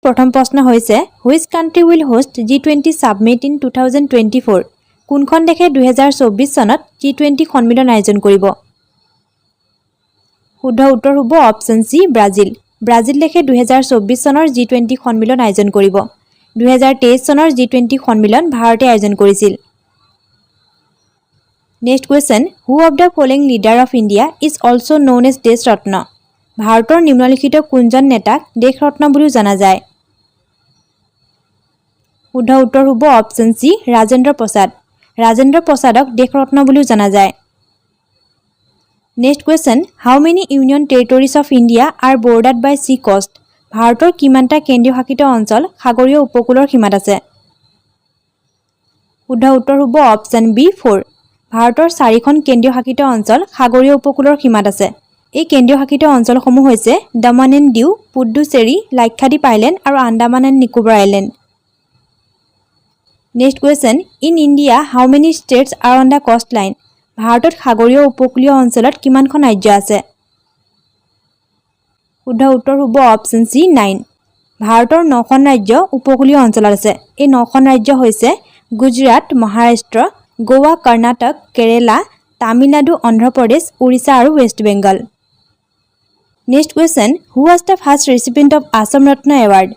প্ৰথম প্ৰশ্ন হৈছে which country will host G20 submit in 2024 কোনখন দেশে 2024 চনত G20 সন্মিলন আয়োজন কৰিব শুদ্ধ উত্তৰ হ'ব অপচন সি ব্ৰাজিল ব্ৰাজিল দেশে 2024 চনৰ G20 সন্মিলন আয়োজন কৰিব 2023 চনৰ G20 সন্মিলন ভাৰতে আয়োজন কৰিছিল next question who of the following leader of India is also known as Desh Ratna ভাৰতৰ নিম্নলিখিত কোনজন নেতাক দেশ ৰত্ন বুলিও জনা যায় শুদ্ধ উত্তৰ হ'ব অপচন সি ৰাজেন্দ্ৰ প্ৰসাদক দেশ ৰত্ন বুলিও জনা যায় next question how many union territories of India are bordered by sea coast ভাৰতৰ কিমানটা কেন্দ্ৰীয় শাসিত অঞ্চল সাগৰীয় উপকূলৰ সীমাত আছে শুদ্ধ উত্তৰ হ'ব অপচন বি 4 ভাৰতৰ 4খন কেন্দ্ৰীয় শাসিত অঞ্চল সাগৰীয় উপকূলৰ সীমাত আছে এই কেন্দ্ৰীয় শাসিত অঞ্চলসমূহ হৈছে দমন এণ্ড দিউ পুডুচেৰী লাক্ষাদ্বীপ আইলেণ্ড আৰু Andaman and Nicobar island next question in India how many states are on the coast line ভাৰতত সাগৰীয় উপকূলীয় অঞ্চলত কিমানখন ৰাজ্য আছে শুদ্ধ উত্তৰ হ'ব অপচন সি 9 ভাৰতৰ 9খন ৰাজ্য উপকূলীয় অঞ্চলত আছে এই 9খন ৰাজ্য হৈছে গুজৰাট মহাৰাষ্ট্ৰ গোৱা কৰ্ণাটক কেৰেলা তামিলনাডু অন্ধ্ৰপ্ৰদেশ উৰিষ্যা আৰু West Bengal next question who was the first recipient of Assam Ratna award